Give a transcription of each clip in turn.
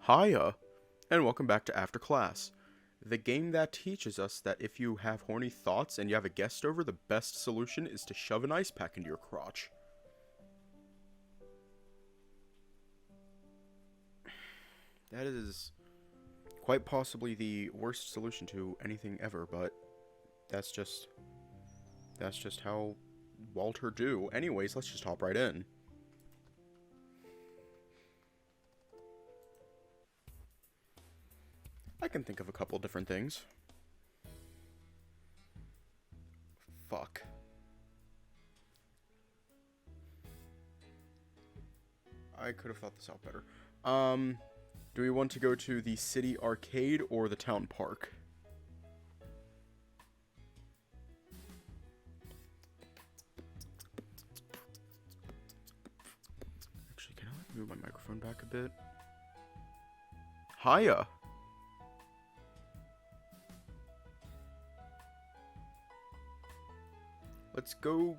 Hiya, and welcome back to After Class, the game that teaches us that if you have horny thoughts and you have a guest over, the best solution is to shove an ice pack into your crotch. That is quite possibly the worst solution to anything ever, but that's just how Walter do. Anyways, let's just hop right in. I can think of a couple different things. Fuck. I could have thought this out better. Do we want to go to the city arcade or the town park? Actually, can I move my microphone back a bit? Hiya! Let's go.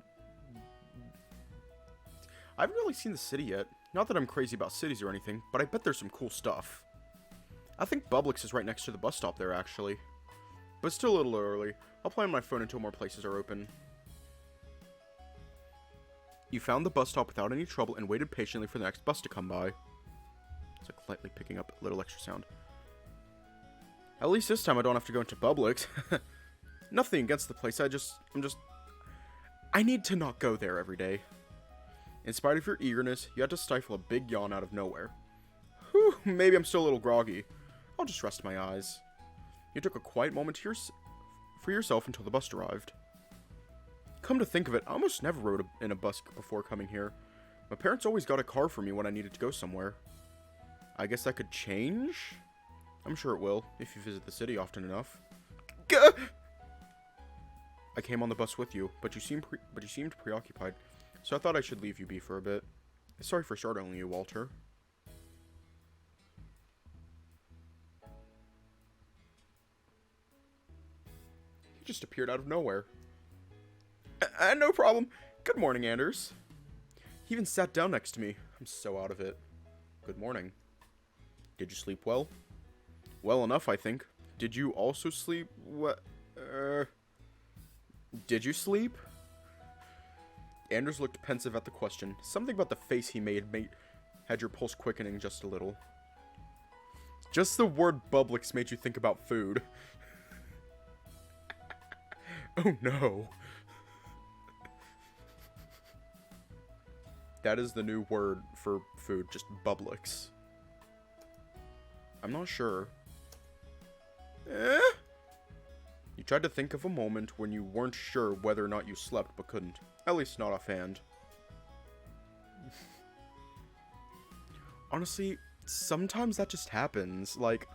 I haven't really seen the city yet. Not that I'm crazy about cities or anything, but I bet there's some cool stuff. I think Publix is right next to the bus stop there, actually. But still a little early. I'll play on my phone until more places are open. You found the bus stop without any trouble and waited patiently for the next bus to come by. It's like lightly picking up a little extra sound. At least this time I don't have to go into Publix. Nothing against the place, I need to not go there every day. In spite of your eagerness, you had to stifle a big yawn out of nowhere. Whew, maybe I'm still a little groggy. I'll just rest my eyes. You took a quiet moment for yourself until the bus arrived. Come to think of it, I almost never rode in a bus before coming here. My parents always got a car for me when I needed to go somewhere. I guess that could change? I'm sure it will, if you visit the city often enough. Gah! I came on the bus with you, but you seemed preoccupied, so I thought I should leave you be for a bit. Sorry for startling you, Walter. He just appeared out of nowhere. No problem. Good morning, Anders. He even sat down next to me. I'm so out of it. Good morning. Did you sleep well? Well enough, I think. Did you also sleep Did you sleep? Anders looked pensive at the question. Something about the face he made had your pulse quickening just a little. Just the word Publix made you think about food. Oh no. That is the new word for food, just Publix. I'm not sure. You tried to think of a moment when you weren't sure whether or not you slept, but couldn't. At least not offhand. Honestly, sometimes that just happens. Like,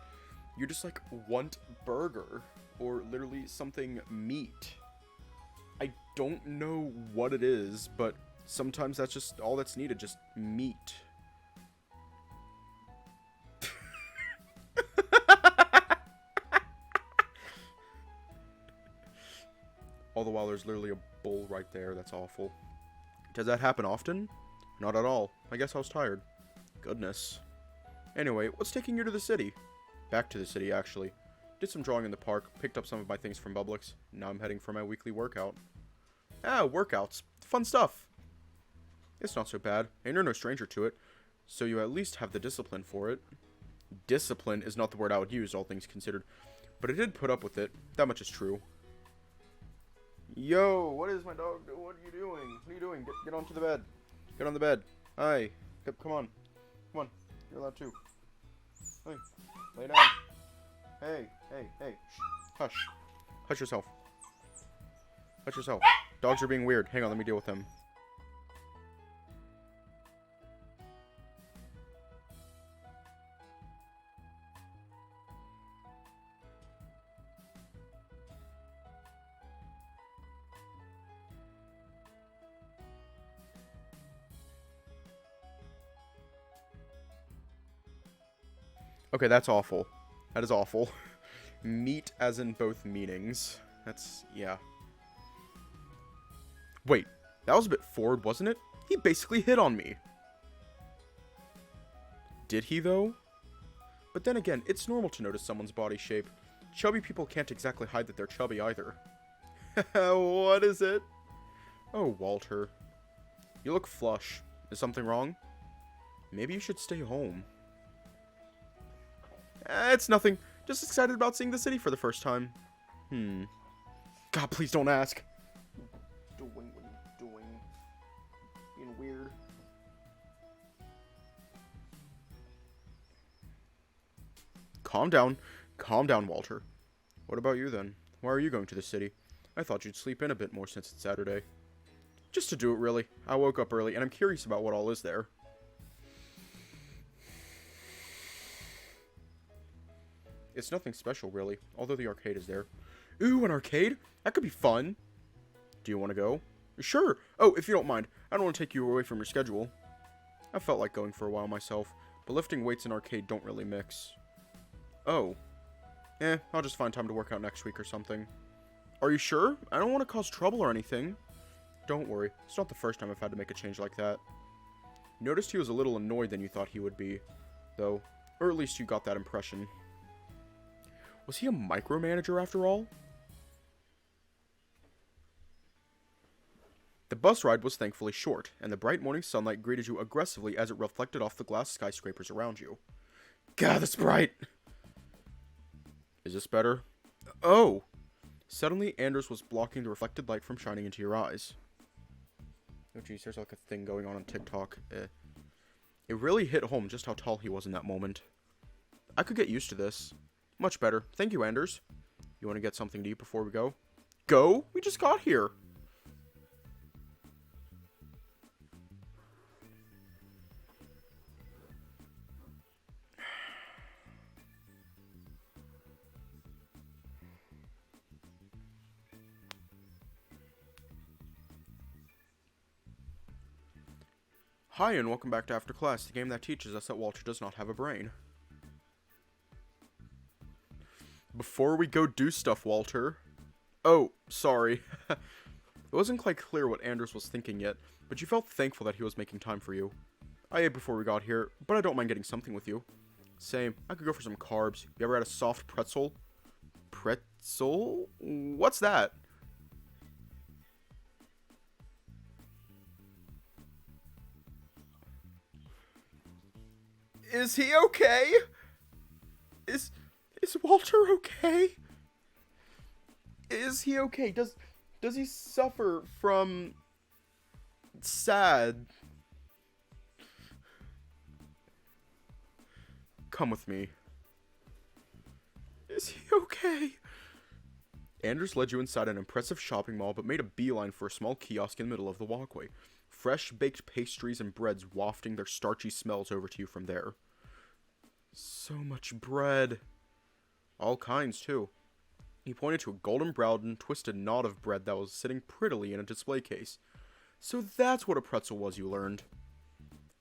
you just, want burger. Or literally something meat. I don't know what it is, but sometimes that's just all that's needed. Just meat. All the while there's literally a bowl right there. That's awful. Does that happen often? Not at all. I guess I was tired. Goodness. Anyway, what's taking you to the city? Back to the city, actually. Did some drawing in the park. Picked up some of my things from Publix. Now I'm heading for my weekly workout. Ah, workouts. Fun stuff. It's not so bad. And you're no stranger to it. So you at least have the discipline for it. Discipline is not the word I would use, all things considered. But I did put up with it. That much is true. Yo, what is my dog doing? What are you doing? What are you doing? Get onto the bed. Get on the bed. Hi. Come on. Come on. You're allowed to. Hey. Lay down. Hey. Shh. Hush. Hush yourself. Hush yourself. Dogs are being weird. Hang on, let me deal with them. Okay, that's awful. That is awful. Meat as in both meanings. That's, yeah. Wait, that was a bit forward, wasn't it? He basically hit on me. Did he, though? But then again, it's normal to notice someone's body shape. Chubby people can't exactly hide that they're chubby either. What is it? Oh, Walter. You look flush. Is something wrong? Maybe you should stay home. It's nothing. Just excited about seeing the city for the first time. God, please don't ask. What are you doing? Being weird. Calm down. Calm down, Walter. What about you, then? Why are you going to the city? I thought you'd sleep in a bit more since it's Saturday. Just to do it, really. I woke up early, and I'm curious about what all is there. It's nothing special, really, although the arcade is there. Ooh, an arcade? That could be fun. Do you want to go? Sure. Oh, if you don't mind, I don't want to take you away from your schedule. I felt like going for a while myself, but lifting weights and arcade don't really mix. Oh. I'll just find time to work out next week or something. Are you sure? I don't want to cause trouble or anything. Don't worry, it's not the first time I've had to make a change like that. Noticed he was a little annoyed than you thought he would be, though, or at least you got that impression. Was he a micromanager after all? The bus ride was thankfully short, and the bright morning sunlight greeted you aggressively as it reflected off the glass skyscrapers around you. God, that's bright! Is this better? Oh! Suddenly, Anders was blocking the reflected light from shining into your eyes. Oh geez, there's like a thing going on TikTok. It really hit home just how tall he was in that moment. I could get used to this. Much better. Thank you, Anders. You want to get something to eat before we go? Go? We just got here. Hi, and welcome back to After Class, the game that teaches us that Walter does not have a brain. Before we go do stuff, Walter. Oh, sorry. It wasn't quite clear what Anders was thinking yet, but you felt thankful that he was making time for you. I ate before we got here, but I don't mind getting something with you. Same, I could go for some carbs. You ever had a soft pretzel? Pretzel? What's that? Is he okay? Is Walter okay? Is he okay? Does he suffer from sad? Come with me. Is he okay? Anders led you inside an impressive shopping mall, but made a beeline for a small kiosk in the middle of the walkway. Fresh baked pastries and breads wafting their starchy smells over to you from there. So much bread. All kinds, too. He pointed to a golden-browed and twisted knot of bread that was sitting prettily in a display case. So that's what a pretzel was, you learned.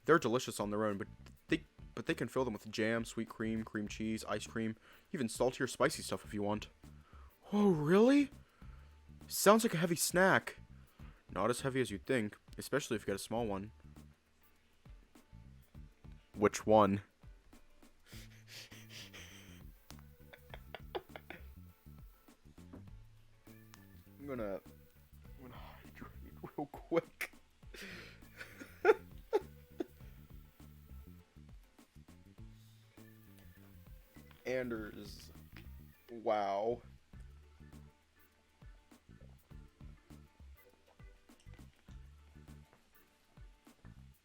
They're delicious on their own, but they can fill them with jam, sweet cream, cream cheese, ice cream, even salty or spicy stuff if you want. Oh, really? Sounds like a heavy snack. Not as heavy as you'd think, especially if you get a small one. Which one? I'm gonna hydrate real quick. Anders. Wow.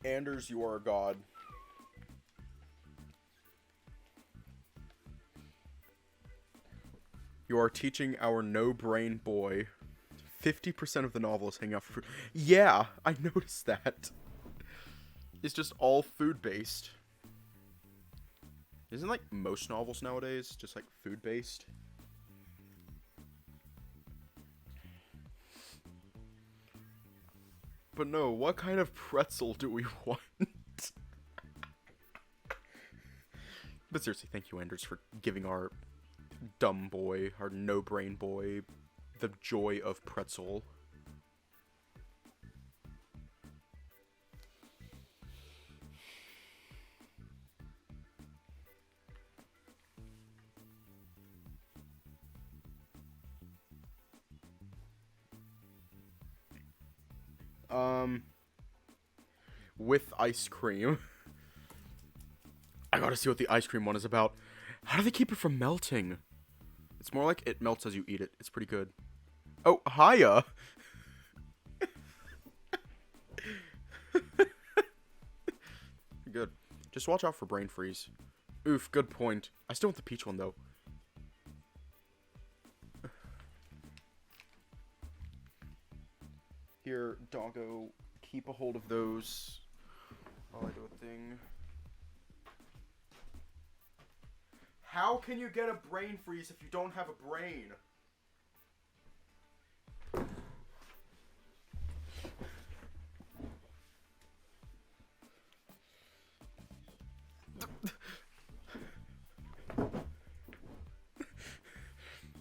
Anders, you are a god. You are teaching our no-brain boy. 50% of the novel is hanging out for food. Yeah, I noticed that. It's just all food-based. Isn't, like, most novels nowadays just, like, food-based? But no, what kind of pretzel do we want? But seriously, thank you, Anders, for giving our dumb boy, our no-brain boy, the joy of pretzel. With ice cream. I gotta see what the ice cream one is about. How do they keep it from melting? It's more like it melts as you eat it. It's pretty good. Oh, hiya! Good. Just watch out for brain freeze. Oof, good point. I still want the peach one, though. Here, doggo, keep a hold of those while I do a thing. How can you get a brain freeze if you don't have a brain?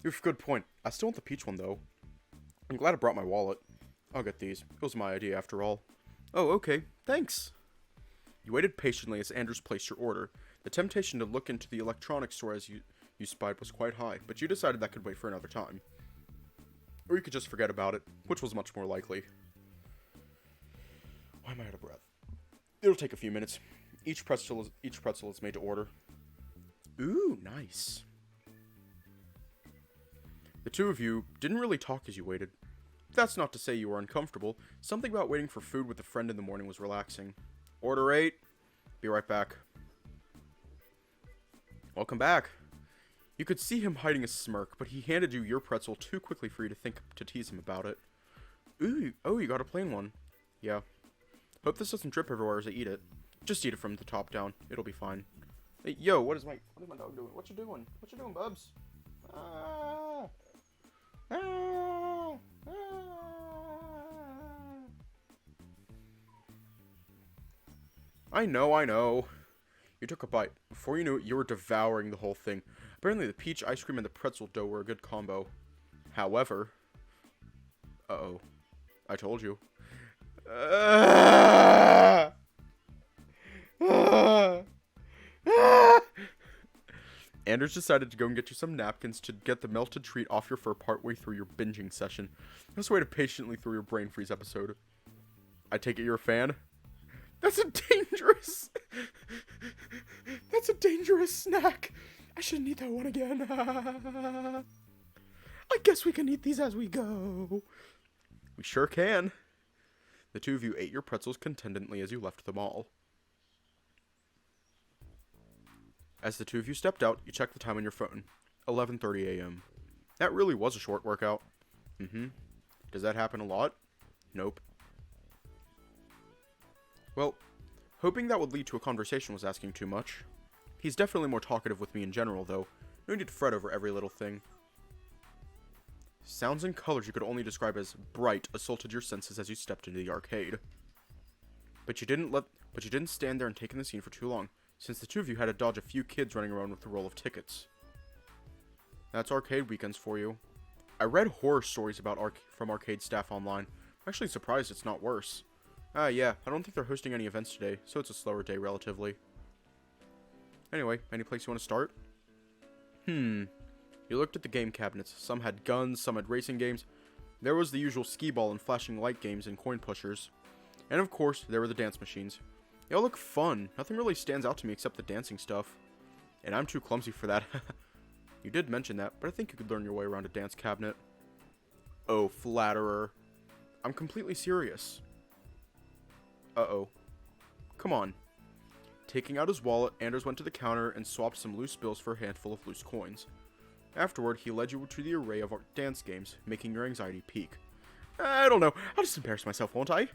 Oof, good point. I still want the peach one, though. I'm glad I brought my wallet. I'll get these. It was my idea, after all. Oh, okay. Thanks. You waited patiently as Anders placed your order. The temptation to look into the electronics store as you spied was quite high, but you decided that could wait for another time. Or you could just forget about it, which was much more likely. Why am I out of breath? It'll take a few minutes. Each pretzel is made to order. Ooh, nice. The two of you didn't really talk as you waited. That's not to say you were uncomfortable. Something about waiting for food with a friend in the morning was relaxing. Order 8. Be right back. Welcome back. You could see him hiding a smirk, but he handed you your pretzel too quickly for you to think to tease him about it. Ooh, oh, you got a plain one. Yeah. Hope this doesn't drip everywhere as I eat it. Just eat it from the top down. It'll be fine. Hey, yo, what is my dog doing? What you doing? What you doing, Bubs? Ah. Ah. Ah. I know. You took a bite. Before you knew it, you were devouring the whole thing. Apparently the peach ice cream and the pretzel dough were a good combo. However... Uh-oh. I told you. Anders decided to go and get you some napkins to get the melted treat off your fur partway through your binging session. Just waited patiently through your brain freeze episode. I take it you're a fan? That's a dangerous... That's a dangerous snack. I shouldn't eat that one again. I guess we can eat these as we go. We sure can. The two of you ate your pretzels contentedly as you left the mall. As the two of you stepped out, you checked the time on your phone. 11:30 a.m. That really was a short workout. Does that happen a lot? Nope. Well, hoping that would lead to a conversation was asking too much. He's definitely more talkative with me in general, though. No need to fret over every little thing. Sounds and colors you could only describe as bright assaulted your senses as you stepped into the arcade. But you didn't stand there and take in the scene for too long, since the two of you had to dodge a few kids running around with the roll of tickets. That's arcade weekends for you. I read horror stories about from arcade staff online. I'm actually surprised it's not worse. Yeah, I don't think they're hosting any events today, so it's a slower day relatively. Anyway, any place you want to start? You looked at the game cabinets. Some had guns, some had racing games. There was the usual skee-ball and flashing light games and coin pushers. And of course, there were the dance machines. They all look fun. Nothing really stands out to me except the dancing stuff. And I'm too clumsy for that. You did mention that, but I think you could learn your way around a dance cabinet. Oh, flatterer. I'm completely serious. Uh-oh. Come on. Taking out his wallet, Anders went to the counter and swapped some loose bills for a handful of loose coins. Afterward, he led you to the array of dance games, making your anxiety peak. I don't know. I'll just embarrass myself, won't I?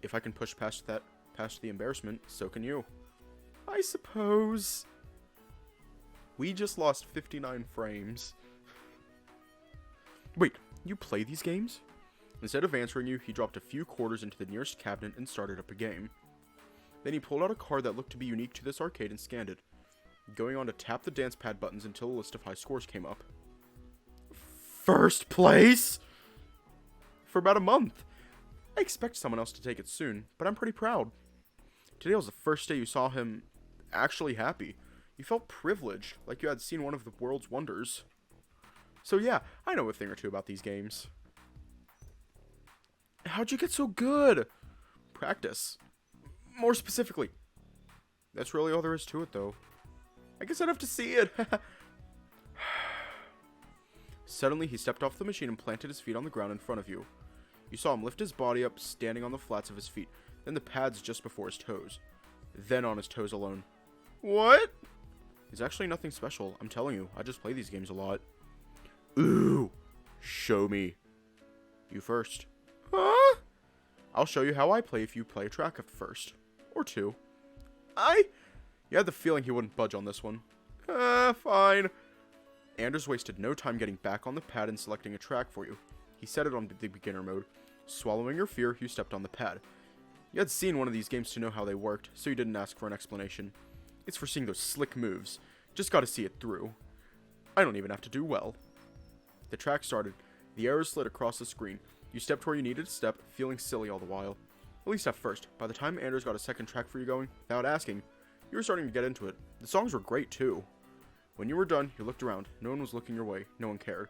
If I can push past the embarrassment, so can you. I suppose. We just lost 59 frames. Wait, you play these games? Instead of answering you, he dropped a few quarters into the nearest cabinet and started up a game. Then he pulled out a card that looked to be unique to this arcade and scanned it, going on to tap the dance pad buttons until a list of high scores came up. First place? For about a month. I expect someone else to take it soon, but I'm pretty proud. Today was the first day you saw him actually happy. You felt privileged, like you had seen one of the world's wonders. So yeah, I know a thing or two about these games. How'd you get so good? Practice. More specifically. That's really all there is to it, though. I guess I'd have to see it. Suddenly, he stepped off the machine and planted his feet on the ground in front of you. You saw him lift his body up, standing on the flats of his feet, then the pads just before his toes. Then on his toes alone. What? It's actually nothing special, I'm telling you. I just play these games a lot. Ooh. Show me. You first. Huh? I'll show you how I play if you play a track at first. Or two. You had the feeling he wouldn't budge on this one. Fine. Anders wasted no time getting back on the pad and selecting a track for you. He set it on the beginner mode. Swallowing your fear, you stepped on the pad. You had seen one of these games to know how they worked, so you didn't ask for an explanation. It's for seeing those slick moves. Just gotta see it through. I don't even have to do well. The track started. The arrows slid across the screen. You stepped where you needed to step, feeling silly all the while. At least at first. By the time Anders got a second track for you going, without asking, you were starting to get into it. The songs were great too. When you were done, you looked around. No one was looking your way. No one cared.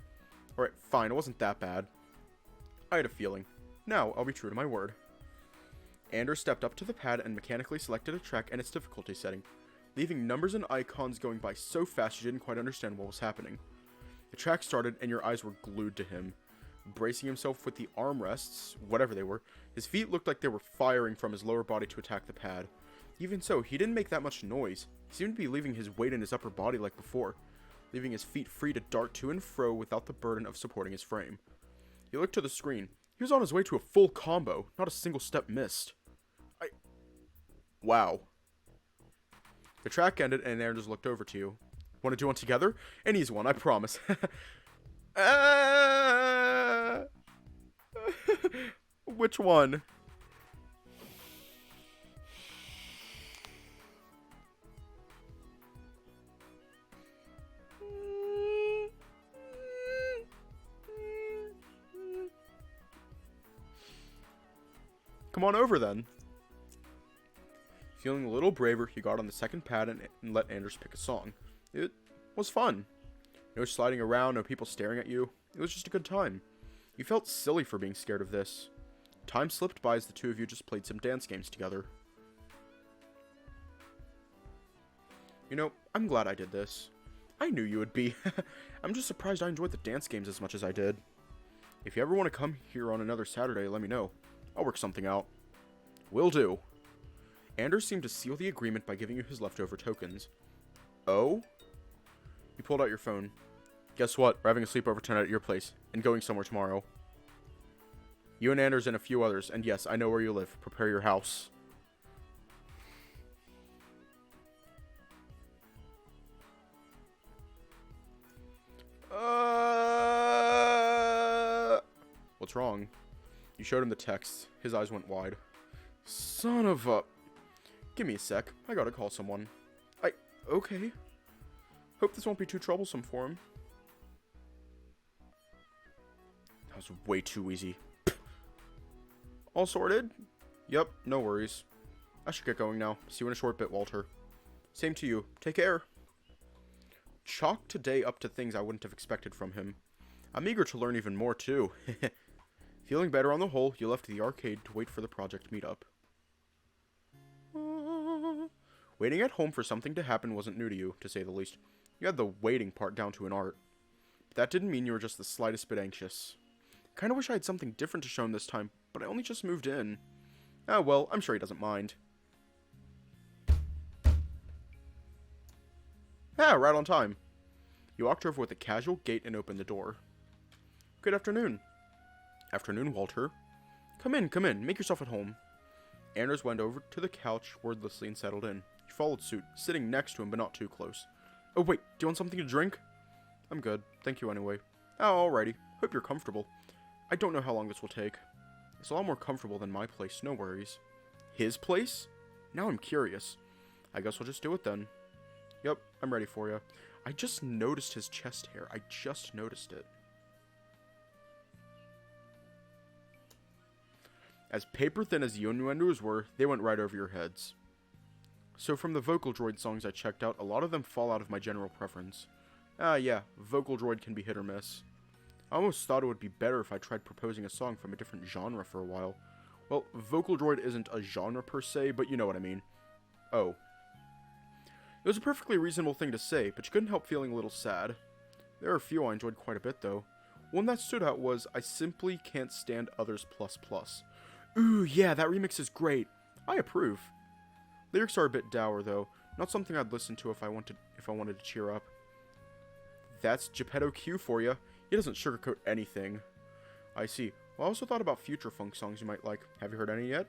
Alright, fine, it wasn't that bad. I had a feeling. Now, I'll be true to my word. Anders stepped up to the pad and mechanically selected a track and its difficulty setting, leaving numbers and icons going by so fast you didn't quite understand what was happening. The track started and your eyes were glued to him. Bracing himself with the armrests, whatever they were, his feet looked like they were firing from his lower body to attack the pad. Even so, he didn't make that much noise. He seemed to be leaving his weight in his upper body like before, leaving his feet free to dart to and fro without the burden of supporting his frame. He looked to the screen. He was on his way to a full combo, not a single step missed. Wow. The track ended and Aaron just looked over to you. Want to do one together? An easy one, I promise. Which one? Come on over then. Feeling a little braver, he got on the second pad and let Anders pick a song. It was fun. No sliding around, no people staring at you. It was just a good time. You felt silly for being scared of this. Time slipped by as the two of you just played some dance games together. You know, I'm glad I did this. I knew you would be. I'm just surprised I enjoyed the dance games as much as I did. If you ever want to come here on another Saturday, let me know. I'll work something out. Will do. Anders seemed to seal the agreement by giving you his leftover tokens. Oh? You pulled out your phone. Guess what? We're having a sleepover tonight at your place, and going somewhere tomorrow. You and Anders and a few others, and yes, I know where you live. Prepare your house. What's wrong? You showed him the text. His eyes went wide. Son of a... Give me a sec. I gotta call someone. Okay. Hope this won't be too troublesome for him. That was way too easy. All sorted? Yep, no worries. I should get going now. See you in a short bit, Walter. Same to you. Take care. Chalk today up to things I wouldn't have expected from him. I'm eager to learn even more, too. Feeling better on the whole, you left the arcade to wait for the project meetup. Waiting at home for something to happen wasn't new to you, to say the least. You had the waiting part down to an art. But that didn't mean you were just the slightest bit anxious. Kinda wish I had something different to show him this time, but I only just moved in. Ah, well, I'm sure he doesn't mind. Ah, right on time. You walked over with a casual gait and opened the door. Good afternoon. Afternoon, Walter. Come in, make yourself at home. Anders went over to the couch wordlessly and settled in. You followed suit, sitting next to him but not too close. Oh wait, do you want something to drink? I'm good, thank you anyway. Oh, alrighty. Hope you're comfortable. I don't know how long this will take. It's a lot more comfortable than my place, no worries. His place? Now I'm curious. I guess we'll just do it then. Yep, I'm ready for you. I just noticed his chest hair. I just noticed it. As paper thin as the innuendos were, they went right over your heads. So from the Vocal Droid songs I checked out, a lot of them fall out of my general preference. Ah yeah, Vocal Droid can be hit or miss. I almost thought it would be better if I tried proposing a song from a different genre for a while. Well, Vocal Droid isn't a genre per se, but you know what I mean. Oh. It was a perfectly reasonable thing to say, but you couldn't help feeling a little sad. There are a few I enjoyed quite a bit, though. One that stood out was, I simply can't stand others plus plus. Ooh, yeah, that remix is great. I approve. Lyrics are a bit dour, though. Not something I'd listen to if I wanted to cheer up. That's Geppetto Q for you. He doesn't sugarcoat anything. I see. Well, I also thought about future funk songs you might like. Have you heard any yet?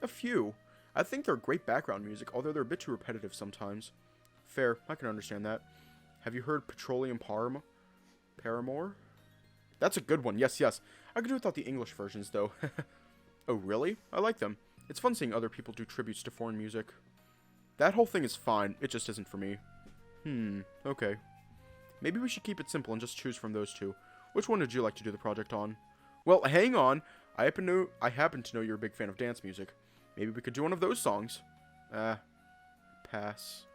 A few. I think they're great background music, although they're a bit too repetitive sometimes. Fair, I can understand that. Have you heard Petroleum Paramore? That's a good one, yes. I could do without the English versions, though. Oh, really? I like them. It's fun seeing other people do tributes to foreign music. That whole thing is fine, it just isn't for me. Okay. Maybe we should keep it simple and just choose from those two. Which one would you like to do the project on? Well, hang on. I happen to know you're a big fan of dance music. Maybe we could do one of those songs. Pass.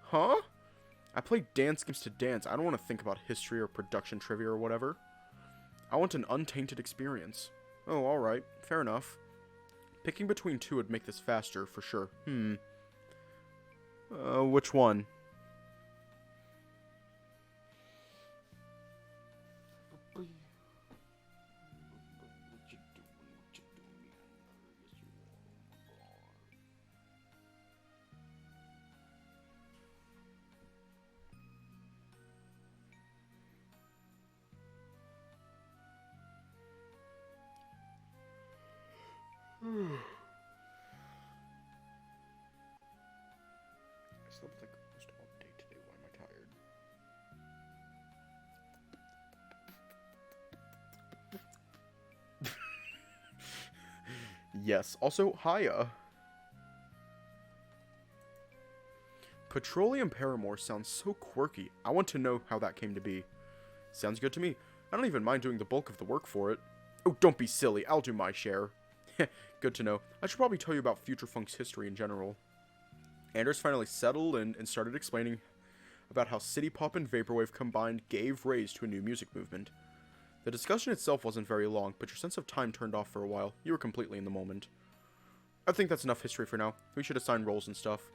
Huh? I play dance games to dance. I don't want to think about history or production trivia or whatever. I want an untainted experience. Oh, alright. Fair enough. Picking between two would make this faster, for sure. Which one? I slept like almost all day today. Why am I tired? Yes. Also, hiya. Petroleum Paramore sounds so quirky. I want to know how that came to be. Sounds good to me. I don't even mind doing the bulk of the work for it. Oh, don't be silly. I'll do my share. Good to know. I should probably tell you about Future Funk's history in general. Anders finally settled and started explaining about how City Pop and Vaporwave combined gave rise to a new music movement. The discussion itself wasn't very long, but your sense of time turned off for a while. You were completely in the moment. I think that's enough history for now. We should assign roles and stuff.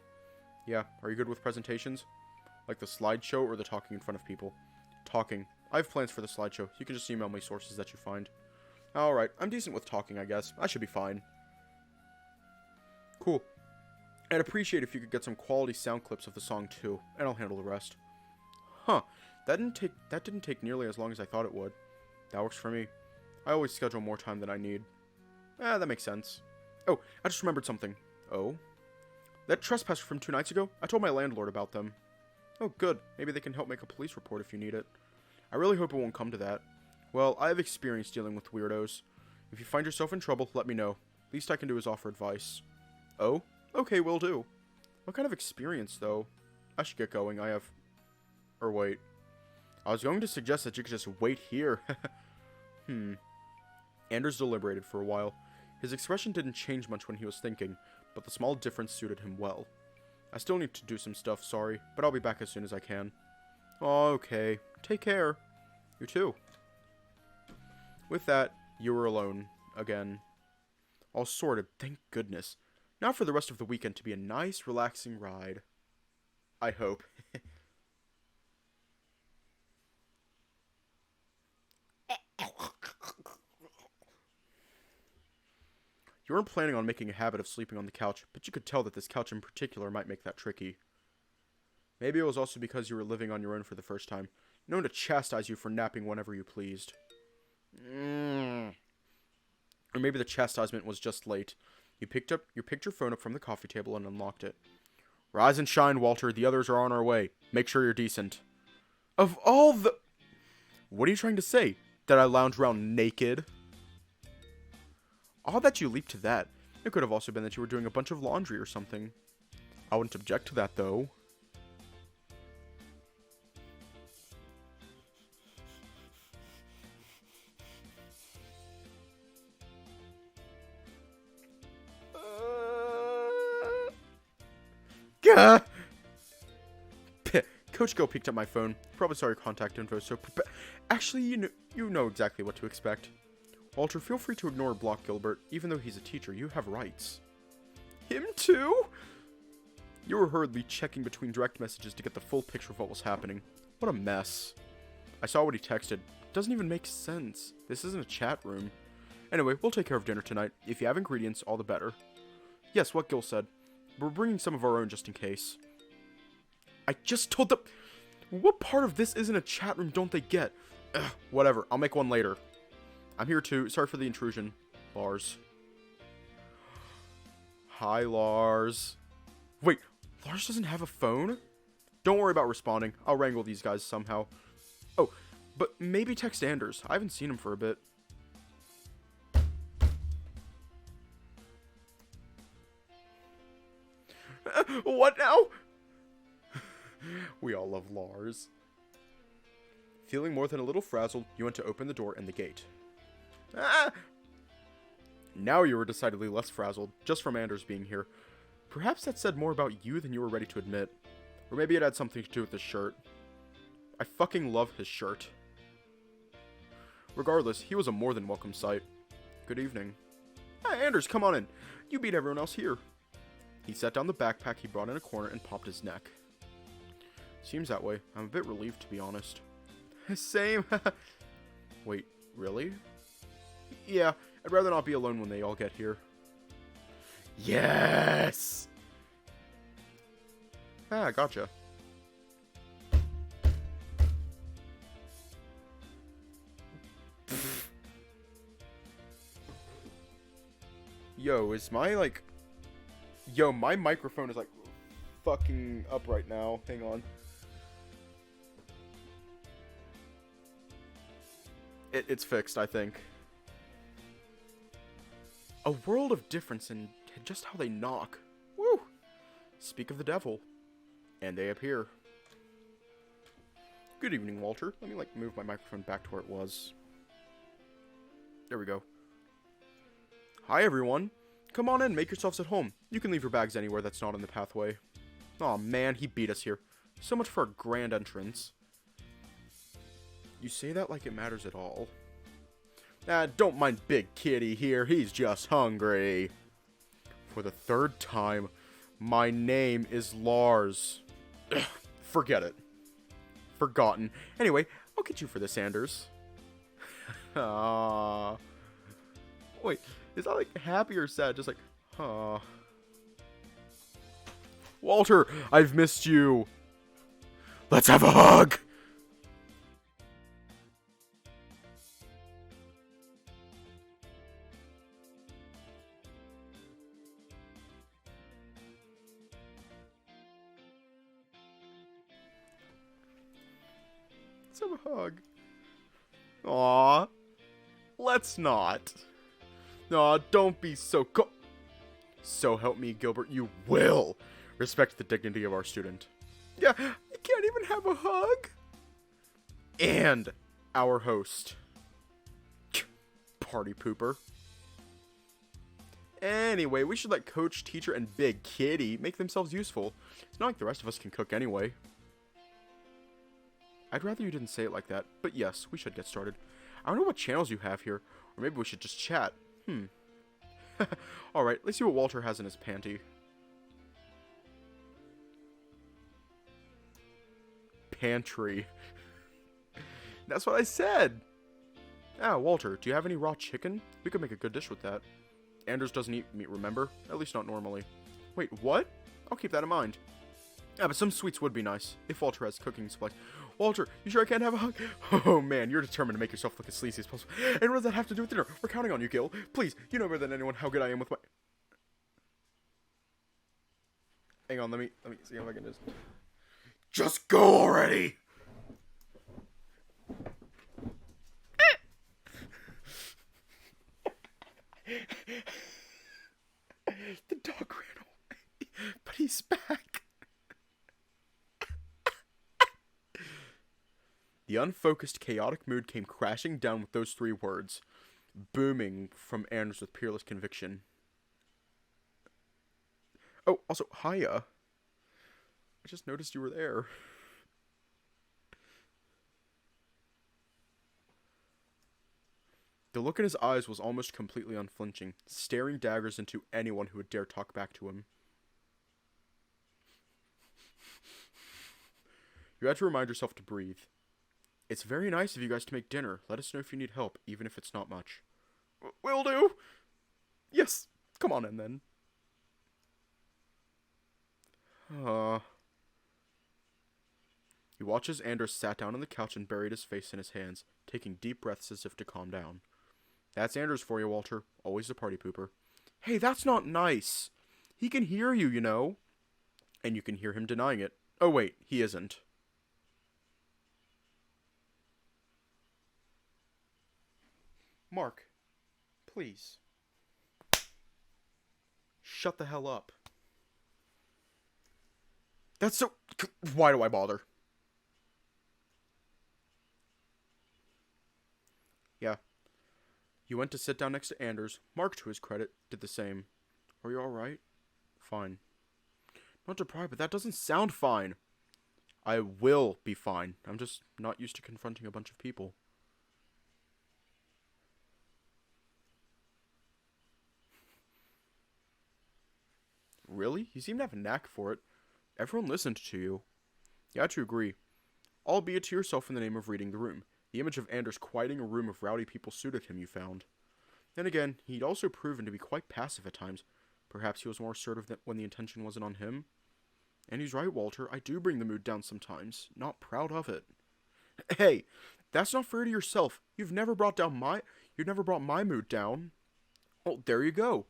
Yeah, are you good with presentations? Like the slideshow or the talking in front of people? Talking. I have plans for the slideshow. You can just email me sources that you find. Alright, I'm decent with talking, I guess. I should be fine. Cool. I'd appreciate if you could get some quality sound clips of the song too, and I'll handle the rest. Huh. That didn't take nearly as long as I thought it would. That works for me. I always schedule more time than I need. That makes sense. Oh, I just remembered something. Oh? That trespasser from 2 nights ago? I told my landlord about them. Oh, good. Maybe they can help make a police report if you need it. I really hope it won't come to that. Well, I have experience dealing with weirdos. If you find yourself in trouble, let me know. Least I can do is offer advice. Oh? Okay, will do. What kind of experience, though? I should get going. I have... Or wait. I was going to suggest that you could just wait here. Anders deliberated for a while. His expression didn't change much when he was thinking, but the small difference suited him well. I still need to do some stuff, sorry, but I'll be back as soon as I can. Oh, okay. Take care. You too. With that, you were alone. Again. All sorted, thank goodness. Now for the rest of the weekend to be a nice, relaxing ride. I hope. You weren't planning on making a habit of sleeping on the couch, but you could tell that this couch in particular might make that tricky. Maybe it was also because you were living on your own for the first time, known to chastise you for napping whenever you pleased. Or maybe the chastisement was just late. You picked your phone up from the coffee table and unlocked it. Rise and shine, Walter. The others are on our way. Make sure you're decent. Of all the... What are you trying to say? That I lounge around naked? Odd that you leaped to that. It could have also been that you were doing a bunch of laundry or something. I wouldn't object to that, though. Gah! Coach Go picked up my phone. Probably saw your contact info, so... Actually, you know... You know exactly what to expect. Walter, feel free to ignore or block Gilbert. Even though he's a teacher, you have rights. Him too? You were hurriedly checking between direct messages to get the full picture of what was happening. What a mess. I saw what he texted. Doesn't even make sense. This isn't a chat room. Anyway, we'll take care of dinner tonight. If you have ingredients, all the better. Yes, what Gil said. We're bringing some of our own just in case. I just told them... What part of this isn't a chat room don't they get? Ugh, whatever, I'll make one later. I'm here too. Sorry for the intrusion. Lars. Hi, Lars. Wait, Lars doesn't have a phone? Don't worry about responding. I'll wrangle these guys somehow. Oh, but maybe text Anders. I haven't seen him for a bit. What now? We all love Lars. Feeling more than a little frazzled, you went to open the door and the gate. Ah! Now you were decidedly less frazzled, just from Anders being here. Perhaps that said more about you than you were ready to admit. Or maybe it had something to do with his shirt. I fucking love his shirt. Regardless, he was a more than welcome sight. Good evening. Hey, Anders, come on in. You beat everyone else here. He set down the backpack he brought in a corner and popped his neck. Seems that way. I'm a bit relieved, to be honest. Same. Wait, really? Yeah, I'd rather not be alone when they all get here. Yes! Ah, gotcha. Yo, is my, like... Yo, my microphone is, like, fucking up right now. Hang on. It's fixed, I think. A world of difference in just how they knock. Woo! Speak of the devil. And they appear. Good evening, Walter. Let me, like, move my microphone back to where it was. There we go. Hi, everyone. Come on in, make yourselves at home. You can leave your bags anywhere that's not in the pathway. Aw, man, he beat us here. So much for a grand entrance. You say that like it matters at all. Don't mind Big Kitty here, he's just hungry. For the third time, my name is Lars. Ugh, forget it. Forgotten. Anyway, I'll get you for this, Anders. Ah. Wait, is that like happy or sad? Just like, huh. Walter, I've missed you. Let's have a hug. Let's have a hug. Aw. Let's not. Aw, don't be so So help me, Gilbert, you will respect the dignity of our student. Yeah, I can't even have a hug. And our host. Party pooper. Anyway, we should let Coach, Teacher, and Big Kitty make themselves useful. It's not like the rest of us can cook anyway. I'd rather you didn't say it like that, but yes, we should get started. I don't know what channels you have here, or maybe we should just chat. Alright, let's see what Walter has in his panty. Pantry. That's what I said! Ah, Walter, do you have any raw chicken? We could make a good dish with that. Anders doesn't eat meat, remember? At least not normally. Wait, what? I'll keep that in mind. Yeah, but some sweets would be nice, if Walter has cooking supplies. Walter, you sure I can't have a hug? Oh man, you're determined to make yourself look as sleazy as possible. And what does that have to do with dinner? We're counting on you, Gil. Please, you know better than anyone how good I am with my... Hang on, let me see if I can just go already! The dog ran away, but he's back. The unfocused, chaotic mood came crashing down with those three words, booming from Anders with peerless conviction. Oh, also, hiya. I just noticed you were there. The look in his eyes was almost completely unflinching, staring daggers into anyone who would dare talk back to him. You had to remind yourself to breathe. It's very nice of you guys to make dinner. Let us know if you need help, even if it's not much. Will do. Yes, come on in then. He watched as Anders sat down on the couch and buried his face in his hands, taking deep breaths as if to calm down. That's Anders for you, Walter. Always a party pooper. Hey, that's not nice. He can hear you, you know. And you can hear him denying it. Oh, wait, he isn't. Mark, please. Shut the hell up. That's so... Why do I bother? Yeah. You went to sit down next to Anders. Mark, to his credit, did the same. Are you alright? Fine. Not to pry, but that doesn't sound fine. I will be fine. I'm just not used to confronting a bunch of people. Really? You seem to have a knack for it. Everyone listened to you. You had to agree. Albeit to yourself in the name of reading the room. The image of Anders quieting a room of rowdy people suited him, you found. Then again, he'd also proven to be quite passive at times. Perhaps he was more assertive than when the intention wasn't on him. And he's right, Walter. I do bring the mood down sometimes. Not proud of it. Hey, that's not fair to yourself. You've never brought my mood down. Oh, there you go.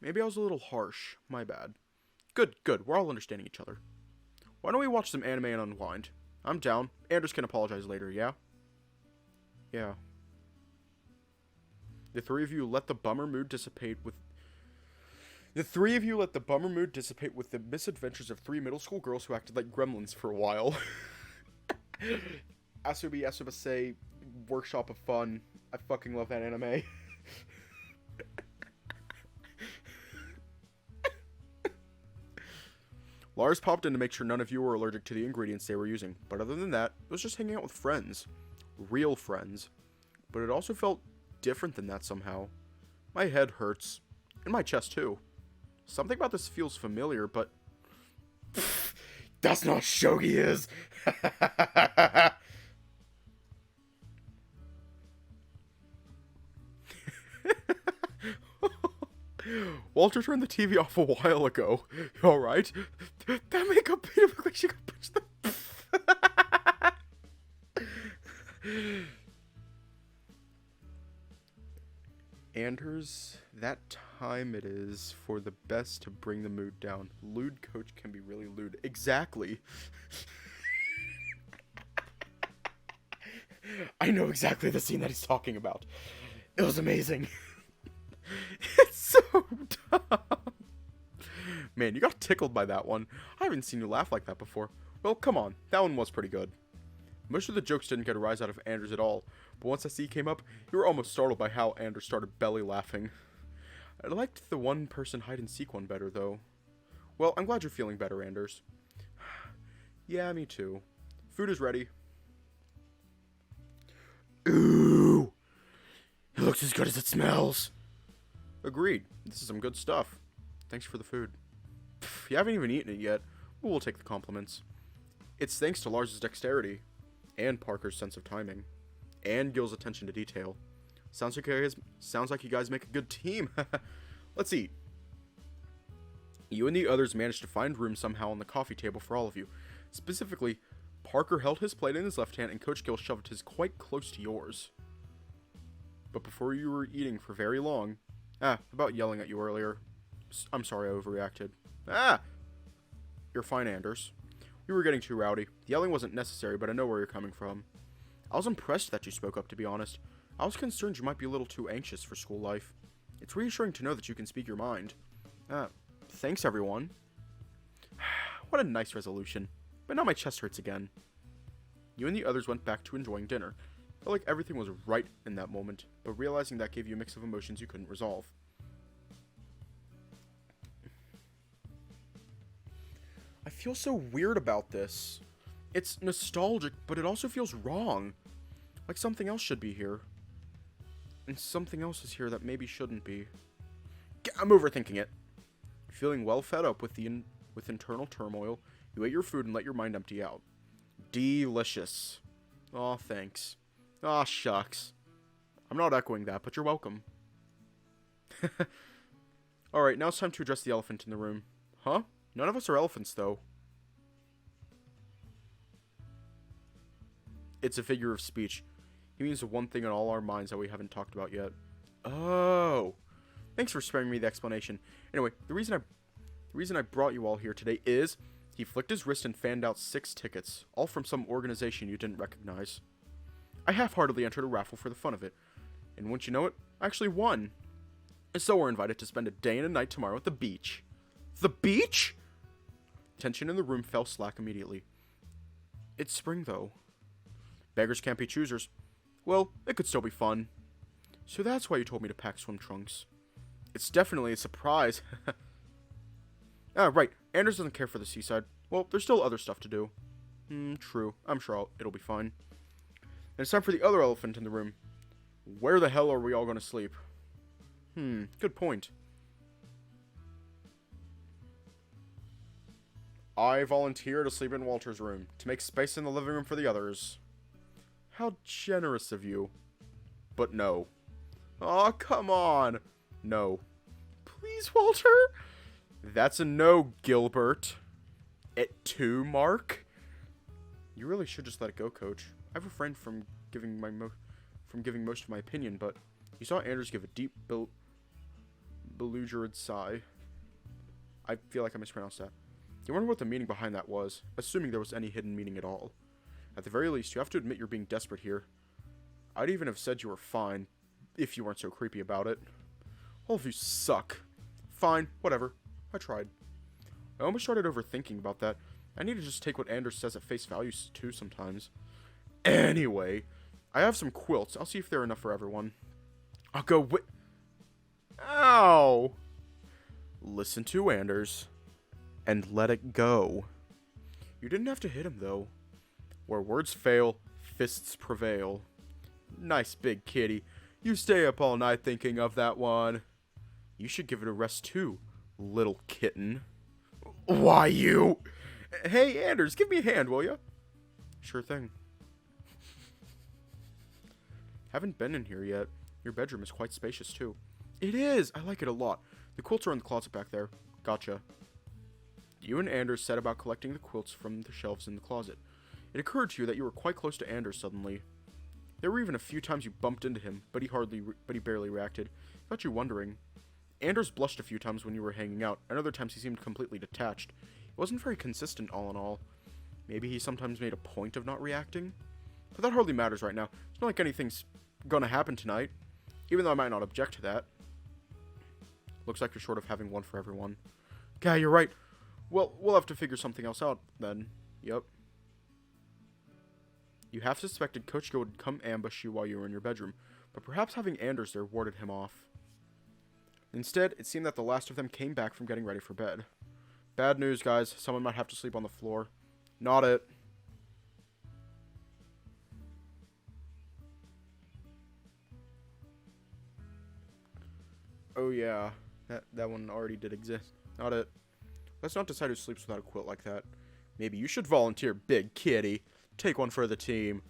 Maybe I was a little harsh. My bad. Good. We're all understanding each other. Why don't we watch some anime and unwind? I'm down. Anders can apologize later, yeah? Yeah. The three of you let the bummer mood dissipate with the misadventures of three middle school girls who acted like gremlins for a while. Asubi Asubase, Workshop of Fun. I fucking love that anime. Lars popped in to make sure none of you were allergic to the ingredients they were using, but other than that, it was just hanging out with friends. Real friends. But it also felt different than that somehow. My head hurts. And my chest too. Something about this feels familiar, but... That's not Shogi is! Walter turned the TV off a while ago. You alright? That makeup made it look like she got punched the... Anders, that time it is for the best to bring the mood down. Lewd coach can be really lewd. Exactly. I know exactly the scene that he's talking about. It was amazing. It's so dumb. Man, you got tickled by that one. I haven't seen you laugh like that before. Well, come on. That one was pretty good. Most of the jokes didn't get a rise out of Anders at all, but once that scene came up, you were almost startled by how Anders started belly laughing. I liked the one-person hide-and-seek one better, though. Well, I'm glad you're feeling better, Anders. Yeah, me too. Food is ready. Ooh! It looks as good as it smells! Agreed. This is some good stuff. Thanks for the food. You haven't even eaten it yet, but we'll take the compliments. It's thanks to Lars' dexterity, and Parker's sense of timing, and Gil's attention to detail. Sounds like you guys make a good team. Let's eat. You and the others managed to find room somehow on the coffee table for all of you. Specifically, Parker held his plate in his left hand and Coach Gil shoved his quite close to yours. But before you were eating for very long... about yelling at you earlier. I'm sorry I overreacted. You're fine, Anders. We were getting too rowdy. The yelling wasn't necessary, but I know where you're coming from. I was impressed that you spoke up, to be honest. I was concerned you might be a little too anxious for school life. It's reassuring to know that you can speak your mind. Thanks, everyone. What a nice resolution. But now my chest hurts again. You and the others went back to enjoying dinner. Felt like everything was right in that moment, but realizing that gave you a mix of emotions you couldn't resolve. I feel so weird about this. It's nostalgic, but it also feels wrong. Like something else should be here. And something else is here that maybe shouldn't be. I'm overthinking it. Feeling well fed up with with internal turmoil, you ate your food and let your mind empty out. Delicious. Aw, thanks. Aw, shucks. I'm not echoing that, but you're welcome. Alright, now it's time to address the elephant in the room. Huh? None of us are elephants, though. It's a figure of speech. He means the one thing in all our minds that we haven't talked about yet. Oh. Thanks for sparing me the explanation. Anyway, the reason I brought you all here today is he flicked his wrist and fanned out 6 tickets, all from some organization you didn't recognize. I half-heartedly entered a raffle for the fun of it, and once you know it, I actually won. And so we're invited to spend a day and a night tomorrow at the beach. The beach? Tension in the room fell slack immediately. It's spring, though. Beggars can't be choosers. Well, it could still be fun. So that's why you told me to pack swim trunks. It's definitely a surprise. Ah, right. Anders doesn't care for the seaside. Well, there's still other stuff to do. True. I'm sure it'll be fine. And it's time for the other elephant in the room. Where the hell are we all going to sleep? Good point. I volunteer to sleep in Walter's room, to make space in the living room for the others. How generous of you. But no. Aw, come on. No. Please, Walter? That's a no, Gilbert. At 2, Mark? You really should just let it go, Coach. I've refrained from giving most of my opinion, but you saw Anders give a deep, belligerent sigh. I feel like I mispronounced that. You wonder what the meaning behind that was, assuming there was any hidden meaning at all. At the very least, you have to admit you're being desperate here. I'd even have said you were fine, if you weren't so creepy about it. All of you suck. Fine, whatever. I tried. I almost started overthinking about that. I need to just take what Anders says at face value too sometimes. Anyway, I have some quilts. I'll see if they're enough for everyone. I'll go with... Ow! Listen to Anders. And let it go. You didn't have to hit him, though. Where words fail, fists prevail. Nice big kitty. You stay up all night thinking of that one. You should give it a rest, too, little kitten. Why, you? Hey, Anders, give me a hand, will ya? Sure thing. Haven't been in here yet. Your bedroom is quite spacious, too. It is! I like it a lot. The quilts are in the closet back there. Gotcha. You and Anders set about collecting the quilts from the shelves in the closet. It occurred to you that you were quite close to Anders suddenly. There were even a few times you bumped into him, but he barely reacted. Got you wondering. Anders blushed a few times when you were hanging out, and other times he seemed completely detached. He wasn't very consistent all in all. Maybe he sometimes made a point of not reacting? But that hardly matters right now. It's not like anything's gonna happen tonight, even though I might not object to that. Looks like you're short of having one for everyone. Yeah, you're right. Well, we'll have to figure something else out, then. Yep. You half suspected Coach Go would come ambush you while you were in your bedroom, but perhaps having Anders there warded him off. Instead, it seemed that the last of them came back from getting ready for bed. Bad news, guys. Someone might have to sleep on the floor. Not it. Oh yeah, that one already did exist. Not it. Let's not decide who sleeps without a quilt like that. Maybe you should volunteer, big kitty. Take one for the team.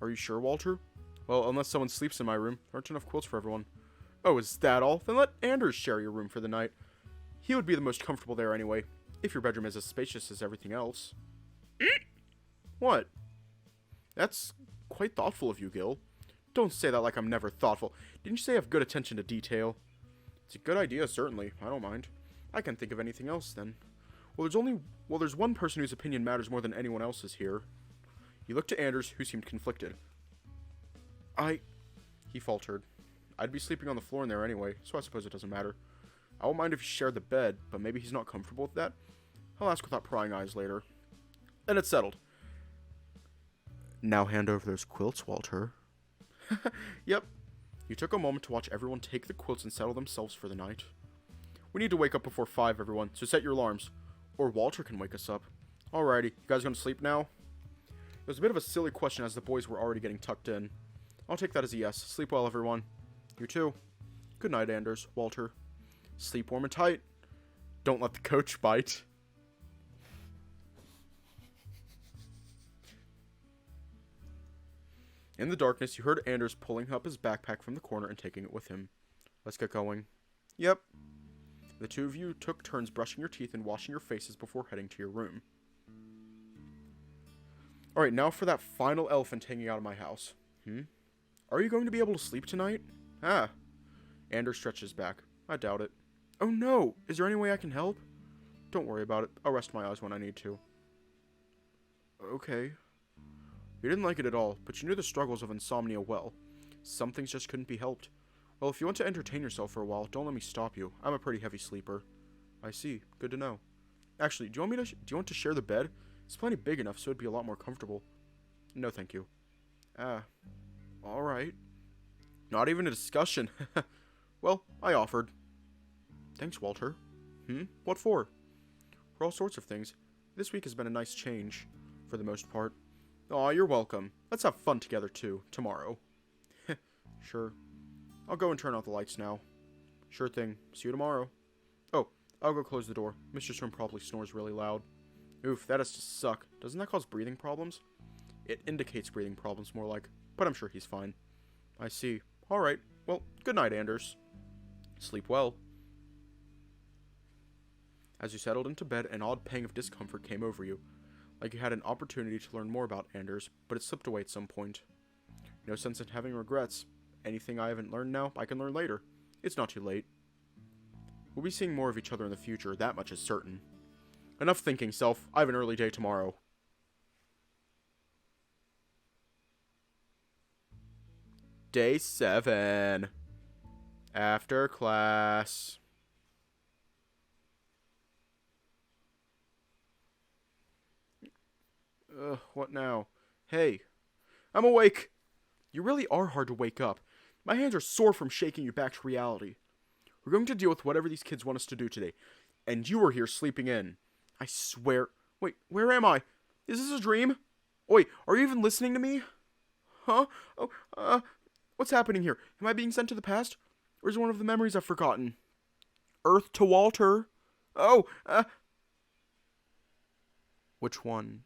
Are you sure, Walter? Well, unless someone sleeps in my room, there aren't enough quilts for everyone. Oh, is that all? Then let Anders share your room for the night. He would be the most comfortable there anyway, if your bedroom is as spacious as everything else. What? That's quite thoughtful of you, Gil. Don't say that like I'm never thoughtful. Didn't you say I have good attention to detail? It's a good idea, certainly. I don't mind. I can't think of anything else, then. Well, there's one person whose opinion matters more than anyone else's here. He looked to Anders, who seemed conflicted. He faltered. I'd be sleeping on the floor in there anyway, so I suppose it doesn't matter. I won't mind if you share the bed, but maybe he's not comfortable with that. I'll ask without prying eyes later. Then it's settled. Now hand over those quilts, Walter. Yep. You took a moment to watch everyone take the quilts and settle themselves for the night. We need to wake up before 5, everyone, so set your alarms. Or Walter can wake us up. Alrighty, you guys gonna sleep now? It was a bit of a silly question as the boys were already getting tucked in. I'll take that as a yes. Sleep well, everyone. You too. Good night, Anders, Walter. Sleep warm and tight. Don't let the coach bite. In the darkness, you heard Anders pulling up his backpack from the corner and taking it with him. Let's get going. Yep. The two of you took turns brushing your teeth and washing your faces before heading to your room. Alright, now for that final elephant hanging out of my house. Are you going to be able to sleep tonight? Ah. Anders stretches back. I doubt it. Oh no! Is there any way I can help? Don't worry about it. I'll rest my eyes when I need to. Okay. You didn't like it at all, but you knew the struggles of insomnia well. Some things just couldn't be helped. Well, if you want to entertain yourself for a while, don't let me stop you. I'm a pretty heavy sleeper. I see. Good to know. Actually, do you want to share the bed? It's plenty big enough, so it'd be a lot more comfortable. No, thank you. Alright. Not even a discussion. Well, I offered. Thanks, Walter. What for? For all sorts of things. This week has been a nice change, for the most part. Aw, you're welcome. Let's have fun together, too, tomorrow. Sure. I'll go and turn out the lights now. Sure thing. See you tomorrow. Oh, I'll go close the door. Mr. Swim probably snores really loud. Oof, that has to suck. Doesn't that cause breathing problems? It indicates breathing problems, more like. But I'm sure he's fine. I see. Alright. Well, good night, Anders. Sleep well. As you settled into bed, an odd pang of discomfort came over you. Like you had an opportunity to learn more about Anders, but it slipped away at some point. No sense in having regrets. Anything I haven't learned now, I can learn later. It's not too late. We'll be seeing more of each other in the future, that much is certain. Enough thinking, self. I have an early day tomorrow. Day 7. After class. What now? Hey. I'm awake. You really are hard to wake up. My hands are sore from shaking you back to reality. We're going to deal with whatever these kids want us to do today. And you are here sleeping in. I swear. Wait, where am I? Is this a dream? Oi, are you even listening to me? Huh? Oh, what's happening here? Am I being sent to the past? Or is it one of the memories I've forgotten? Earth to Walter. Oh, Which one?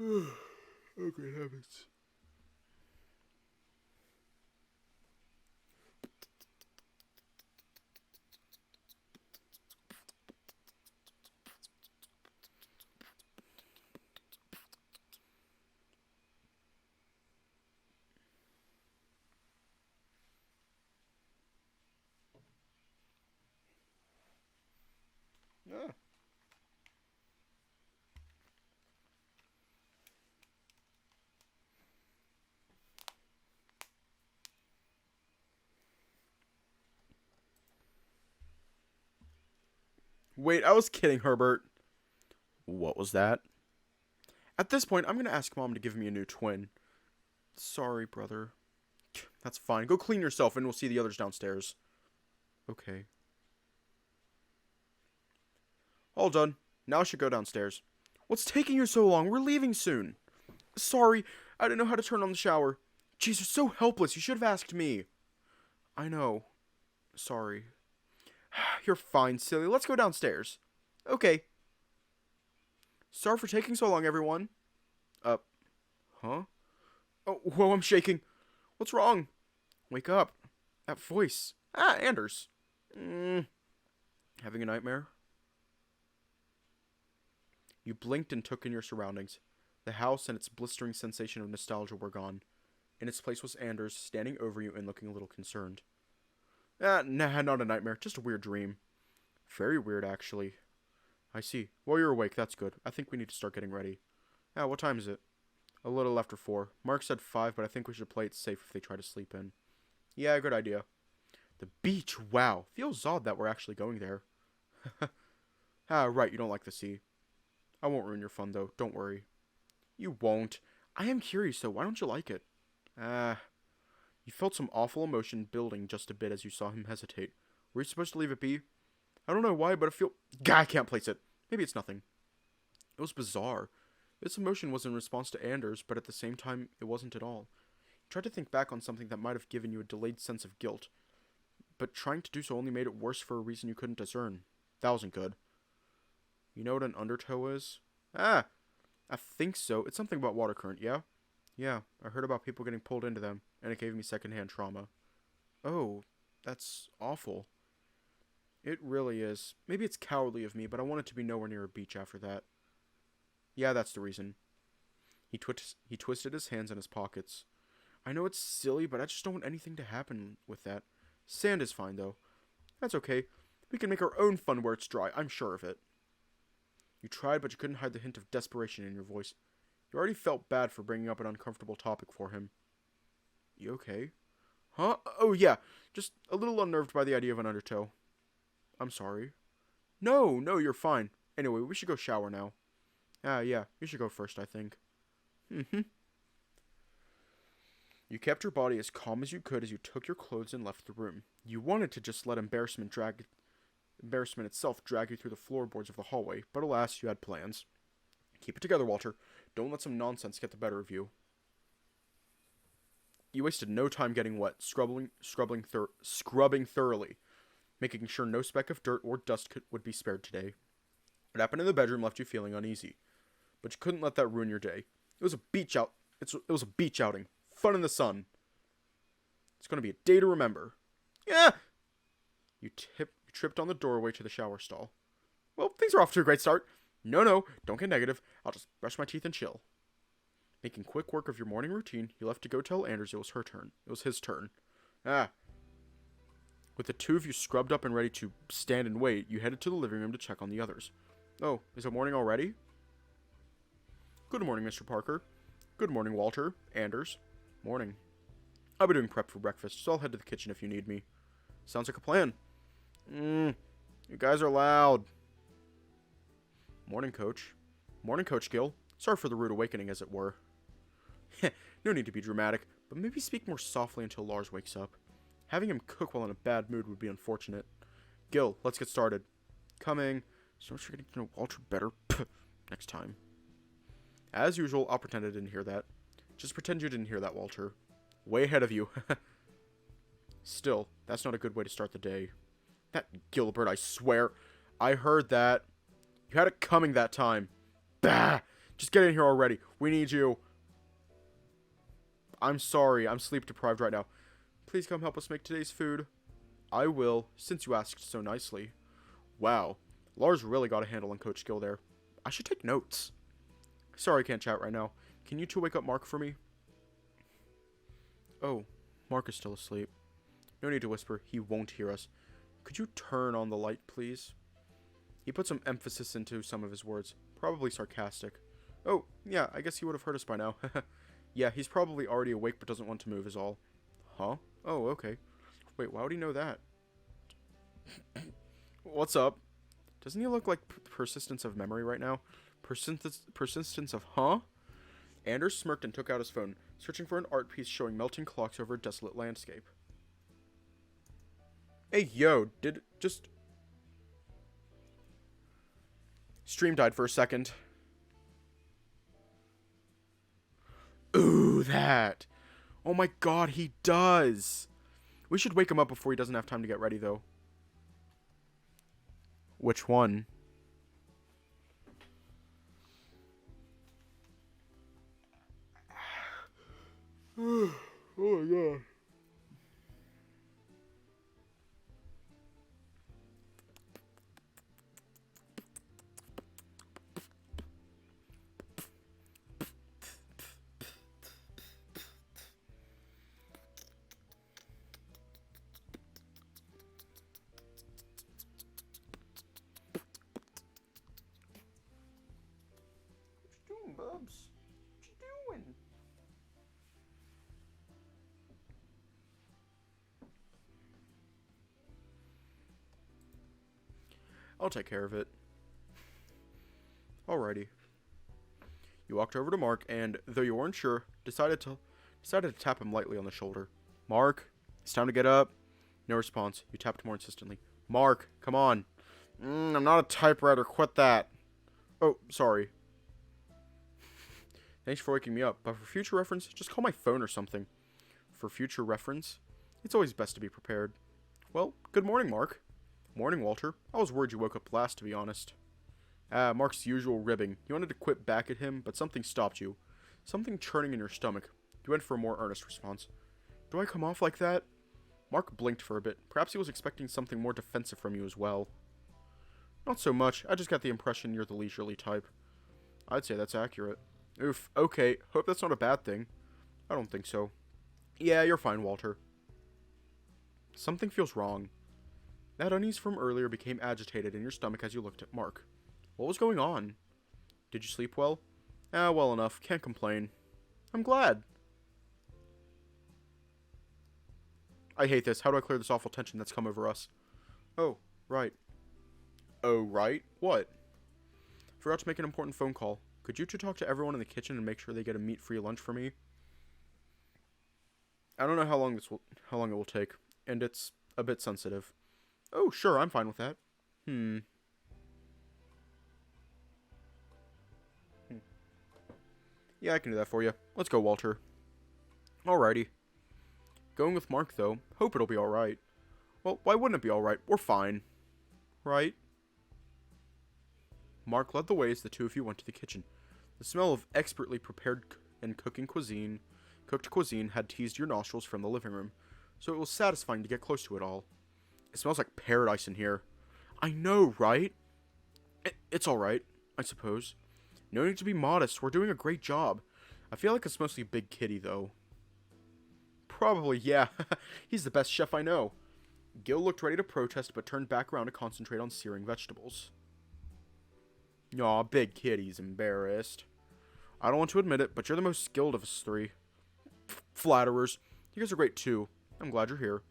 Oh, great heavens. Yeah. Wait, I was kidding, Herbert. What was that? At this point, I'm going to ask Mom to give me a new twin. Sorry, brother. That's fine. Go clean yourself and we'll see the others downstairs. Okay. All done. Now I should go downstairs. What's taking you so long? We're leaving soon. Sorry, I didn't know how to turn on the shower. Jeez, you're so helpless. You should have asked me. I know. Sorry. You're fine, silly. Let's go downstairs. Okay. Sorry for taking so long, everyone. Huh? Oh, whoa, I'm shaking. What's wrong? Wake up. That voice. Anders. Having a nightmare? You blinked and took in your surroundings. The house and its blistering sensation of nostalgia were gone. In its place was Anders, standing over you and looking a little concerned. Nah, not a nightmare. Just a weird dream. Very weird, actually. I see. Well, you're awake. That's good. I think we need to start getting ready. What time is it? A little after 4. Mark said 5, but I think we should play it safe if they try to sleep in. Yeah, good idea. The beach, wow. Feels odd that we're actually going there. Right, you don't like the sea. I won't ruin your fun, though. Don't worry. You won't. I am curious, though. Why don't you like it? You felt some awful emotion building just a bit as you saw him hesitate. Were you supposed to leave it be? I don't know why, but I feel... Gah, I can't place it. Maybe it's nothing. It was bizarre. This emotion was in response to Anders, but at the same time, it wasn't at all. He tried to think back on something that might have given you a delayed sense of guilt, but trying to do so only made it worse for a reason you couldn't discern. That wasn't good. You know what an undertow is? Ah! I think so. It's something about water current, yeah? Yeah, I heard about people getting pulled into them, and it gave me secondhand trauma. Oh, that's awful. It really is. Maybe it's cowardly of me, but I wanted to be nowhere near a beach after that. Yeah, that's the reason. He twisted his hands in his pockets. I know it's silly, but I just don't want anything to happen with that. Sand is fine, though. That's okay. We can make our own fun where it's dry, I'm sure of it. You tried, but you couldn't hide the hint of desperation in your voice. You already felt bad for bringing up an uncomfortable topic for him. You okay? Huh? Oh, yeah. Just a little unnerved by the idea of an undertow. I'm sorry. No, you're fine. Anyway, we should go shower now. Yeah, you should go first, I think. You kept your body as calm as you could as you took your clothes and left the room. You wanted to just let embarrassment itself drag you through the floorboards of the hallway, but alas, you had plans. Keep it together, Walter. Don't let some nonsense get the better of you. You wasted no time getting wet, scrubbing thoroughly, making sure no speck of dirt or dust would be spared today. What happened in the bedroom left you feeling uneasy, but you couldn't let that ruin your day. It was a beach outing, fun in the sun. It's going to be a day to remember. Yeah. You tripped on the doorway to the shower stall. Well, things are off to a great start. No, don't get negative. I'll just brush my teeth and chill. Making quick work of your morning routine, you left to go tell Anders it was her turn. It was his turn. With the two of you scrubbed up and ready to stand and wait, you headed to the living room to check on the others. Oh, is it morning already? Good morning, Mr. Parker. Good morning, Walter. Anders. Morning. I'll be doing prep for breakfast, so I'll head to the kitchen if you need me. Sounds like a plan. You guys are loud. Morning, Coach. Morning, Coach Gill. Sorry for the rude awakening, as it were. No need to be dramatic, but maybe speak more softly until Lars wakes up. Having him cook while in a bad mood would be unfortunate. Gill, let's get started. Coming. So much for getting to know Walter better. Next time. As usual, I'll pretend I didn't hear that. Just pretend you didn't hear that, Walter. Way ahead of you. Still, that's not a good way to start the day. That Gilbert, I swear. I heard that. You had it coming that time. Bah! Just get in here already. We need you. I'm sorry. I'm sleep deprived right now. Please come help us make today's food. I will, since you asked so nicely. Wow. Lars really got a handle on Coach Gill there. I should take notes. Sorry I can't chat right now. Can you two wake up Mark for me? Oh, Mark is still asleep. No need to whisper. He won't hear us. Could you turn on the light, please? He put some emphasis into some of his words. Probably sarcastic. Oh, yeah, I guess he would have heard us by now. Yeah, he's probably already awake but doesn't want to move is all. Huh? Oh, okay. Wait, why would he know that? What's up? Doesn't he look like persistence of memory right now? Persistence of huh? Anders smirked and took out his phone, searching for an art piece showing melting clocks over a desolate landscape. Hey, yo, Stream died for a second. Ooh, that. Oh my god, he does. We should wake him up before he doesn't have time to get ready, though. Which one? Oh my god. Bubs, what you doing? I'll take care of it. Alrighty. You walked over to Mark and, though you weren't sure, decided to tap him lightly on the shoulder. Mark, it's time to get up. No response. You tapped more insistently. Mark, come on. I'm not a typewriter. Quit that. Oh, sorry. Thanks for waking me up, but for future reference, just call my phone or something. For future reference, it's always best to be prepared. Well, good morning, Mark. Morning, Walter. I was worried you woke up last, to be honest. Mark's usual ribbing. You wanted to quit back at him, but something stopped you. Something churning in your stomach. You went for a more earnest response. Do I come off like that? Mark blinked for a bit. Perhaps he was expecting something more defensive from you as well. Not so much. I just got the impression you're the leisurely type. I'd say that's accurate. Oof. Okay. Hope that's not a bad thing. I don't think so. Yeah, you're fine, Walter. Something feels wrong. That unease from earlier became agitated in your stomach as you looked at Mark. What was going on? Did you sleep well? Well enough. Can't complain. I'm glad. I hate this. How do I clear this awful tension that's come over us? Oh, right. Oh, right? What? Forgot to make an important phone call. Could you two talk to everyone in the kitchen and make sure they get a meat-free lunch for me? I don't know how long it will take, and it's a bit sensitive. Oh, sure, I'm fine with that. Yeah, I can do that for you. Let's go, Walter. Alrighty. Going with Mark, though. Hope it'll be alright. Well, why wouldn't it be alright? We're fine. Right? Mark led the way as the two of you went to the kitchen. The smell of expertly prepared and cooked cuisine had teased your nostrils from the living room, so it was satisfying to get close to it all. It smells like paradise in here. I know, right? It's alright, I suppose. No need to be modest. We're doing a great job. I feel like it's mostly Big Kitty, though. Probably, yeah. He's the best chef I know. Gil looked ready to protest, but turned back around to concentrate on searing vegetables. Aw, Big Kitty's embarrassed. I don't want to admit it, but you're the most skilled of us three. Flatterers. You guys are great, too. I'm glad you're here.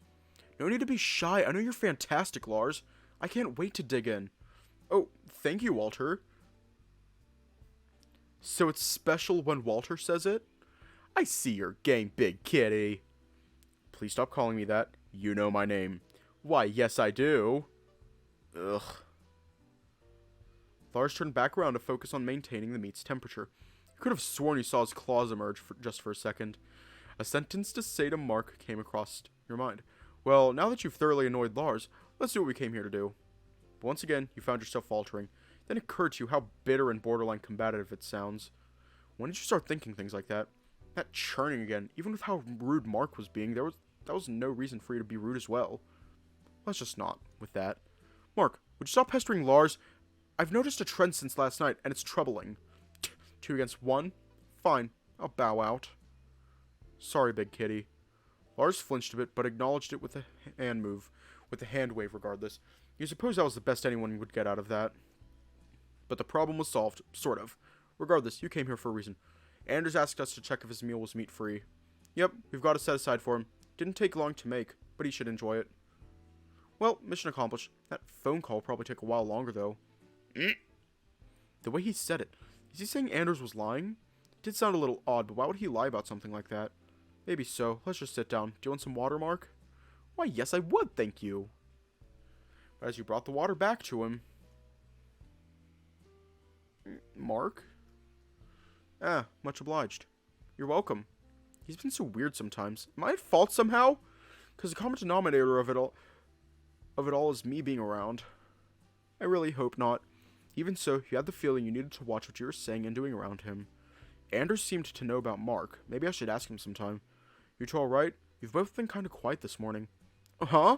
No need to be shy. I know you're fantastic, Lars. I can't wait to dig in. Oh, thank you, Walter. So it's special when Walter says it? I see your game, Big Kitty. Please stop calling me that. You know my name. Why, yes I do. Ugh. Lars turned back around to focus on maintaining the meat's temperature. You could have sworn you saw his claws emerge just for a second. A sentence to say to Mark came across your mind. Well, now that you've thoroughly annoyed Lars, let's do what we came here to do. But once again, you found yourself faltering. Then it occurred to you how bitter and borderline combative it sounds. When did you start thinking things like that? That churning again, even with how rude Mark was being, that was no reason for you to be rude as well. Let's just not with that. Mark, would you stop pestering Lars? I've noticed a trend since last night, and it's troubling. 2 against 1? Fine, I'll bow out. Sorry, Big Kitty. Lars flinched a bit, but acknowledged it with a hand move, with a hand wave regardless. You suppose that was the best anyone would get out of that. But the problem was solved, sort of. Regardless, you came here for a reason. Anders asked us to check if his meal was meat-free. Yep, we've got it set aside for him. Didn't take long to make, but he should enjoy it. Well, mission accomplished. That phone call will probably take a while longer, though. The way he said it. Is he saying Anders was lying? It did sound a little odd, but why would he lie about something like that? Maybe so. Let's just sit down. Do you want some water, Mark? Why, yes, I would, thank you. But as you brought the water back to him... Mark? Much obliged. You're welcome. He's been so weird sometimes. Am I at fault somehow? Because the common denominator of it all is me being around. I really hope not. Even so, you had the feeling you needed to watch what you were saying and doing around him. Anders seemed to know about Mark. Maybe I should ask him sometime. You two alright? You've both been kind of quiet this morning. Uh-huh?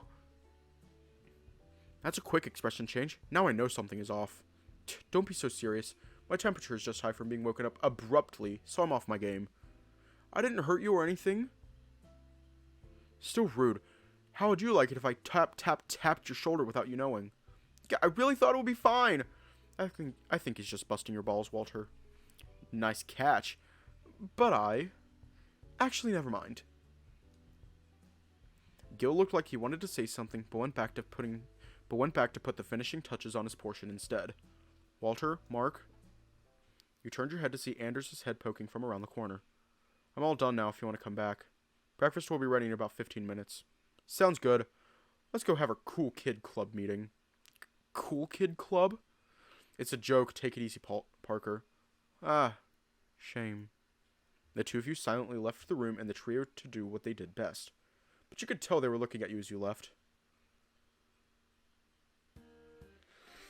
That's a quick expression change. Now I know something is off. Don't be so serious. My temperature is just high from being woken up abruptly, so I'm off my game. I didn't hurt you or anything. Still rude. How would you like it if I tapped your shoulder without you knowing? Yeah, I really thought it would be fine. I think he's just busting your balls, Walter. Nice catch. But actually, never mind. Gil looked like he wanted to say something, but went back to put the finishing touches on his portion instead. Walter, Mark. You turned your head to see Anders' head poking from around the corner. I'm all done now if you want to come back. Breakfast will be ready in about 15 minutes. Sounds good. Let's go have our cool kid club meeting. Cool kid club? It's a joke. Take it easy, Parker. Ah, shame. The two of you silently left the room and the trio to do what they did best. But you could tell they were looking at you as you left.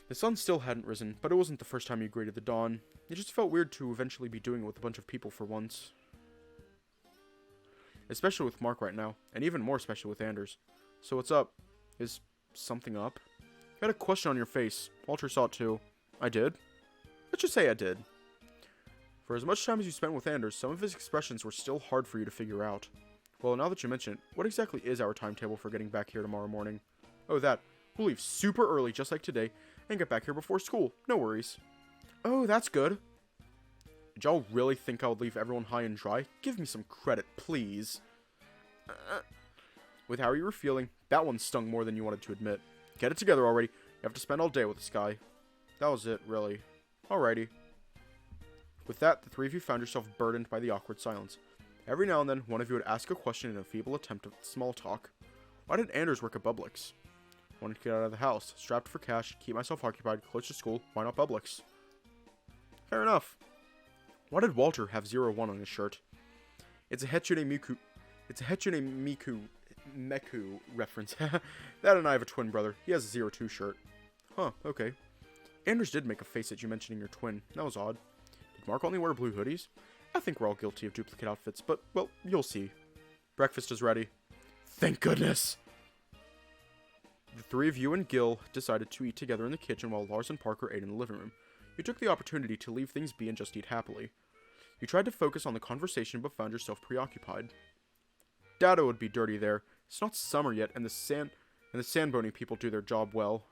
The sun still hadn't risen, but it wasn't the first time you greeted the dawn. It just felt weird to eventually be doing it with a bunch of people for once. Especially with Mark right now, and even more especially with Anders. So what's up? Is something up? You had a question on your face. Walter saw it too. I did? Let's just say I did. For as much time as you spent with Anders, some of his expressions were still hard for you to figure out. Well, now that you mention it, what exactly is our timetable for getting back here tomorrow morning? Oh, that. We'll leave super early, just like today, and get back here before school. No worries. Oh, that's good. Did y'all really think I would leave everyone high and dry? Give me some credit, please. With how you were feeling, that one stung more than you wanted to admit. Get it together already. You have to spend all day with this guy. That was it, really. Alrighty. With that, the three of you found yourself burdened by the awkward silence. Every now and then, one of you would ask a question in a feeble attempt at small talk. Why did Anders work at Publix? Wanted to get out of the house, strapped for cash, keep myself occupied, close to school, why not Publix? Fair enough. Why did Walter have 01 on his shirt? It's a Hechune Meku reference. That and I have a twin brother. He has a 02 shirt. Huh, okay. Anders did make a face at you mentioning your twin. That was odd. Did Mark only wear blue hoodies? I think we're all guilty of duplicate outfits, but, well, you'll see. Breakfast is ready. Thank goodness! The three of you and Gil decided to eat together in the kitchen while Lars and Parker ate in the living room. You took the opportunity to leave things be and just eat happily. You tried to focus on the conversation but found yourself preoccupied. Data would be dirty there. It's not summer yet, and the sandbony people do their job well.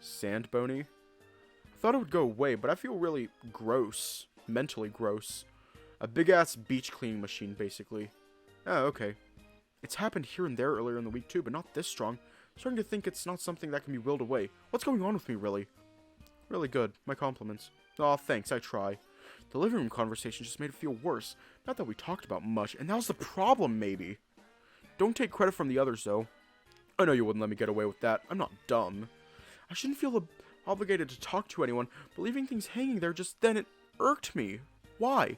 Sandbony? I thought it would go away, but I feel really gross. Mentally gross. A big-ass beach cleaning machine, basically. Oh, okay. It's happened here and there earlier in the week too, but not this strong. I'm starting to think it's not something that can be willed away. What's going on with me, really? Really good. My compliments. Aw, thanks, I try. The living room conversation just made it feel worse. Not that we talked about much, and that was the problem, maybe. Don't take credit from the others, though. I know you wouldn't let me get away with that. I'm not dumb. I shouldn't feel obligated to talk to anyone, but leaving things hanging there just then, it irked me. Why?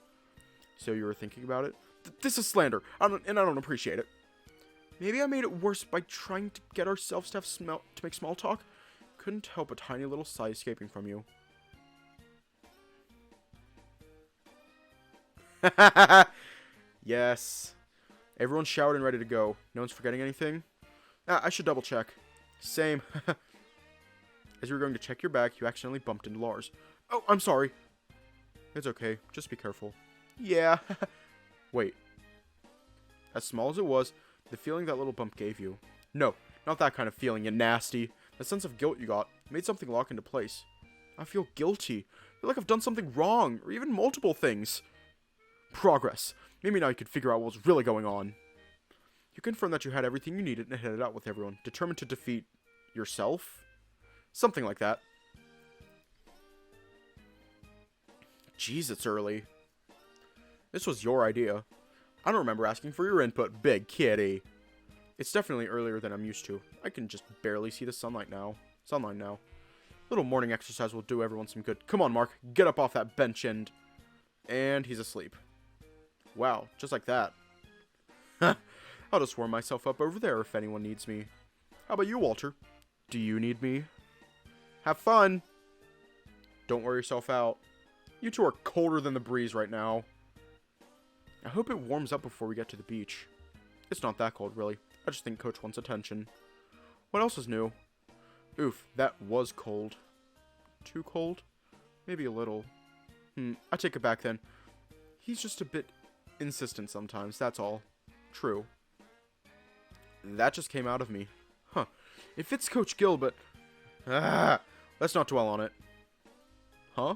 So you were thinking about it? This is slander, and I don't appreciate it. Maybe I made it worse by trying to get ourselves to make small talk. Couldn't help a tiny little sigh escaping from you. Yes. Everyone's showered and ready to go. No one's forgetting anything? I should double check. Same. As you were going to check your bag, you accidentally bumped into Lars. Oh, I'm sorry. It's okay. Just be careful. Yeah. Wait. As small as it was, the feeling that little bump gave you. No, not that kind of feeling, you nasty. The sense of guilt you got made something lock into place. I feel guilty. I feel like I've done something wrong, or even multiple things. Progress. Maybe now you could figure out what was really going on. You confirmed that you had everything you needed and headed out with everyone, determined to defeat yourself? Something like that. Jeez, it's early. This was your idea. I don't remember asking for your input, big kitty. It's definitely earlier than I'm used to. I can just barely see the sunlight now. Little morning exercise will do everyone some good. Come on, Mark. Get up off that bench and he's asleep. Wow, just like that. I'll just warm myself up over there if anyone needs me. How about you, Walter? Do you need me? Have fun. Don't wear yourself out. You two are colder than the breeze right now. I hope it warms up before we get to the beach. It's not that cold, really. I just think Coach wants attention. What else is new? Oof, that was cold. Too cold? Maybe a little. I take it back then. He's just a bit insistent sometimes, that's all. True. That just came out of me. Huh. It fits Coach Gill, but... let's not dwell on it. Huh?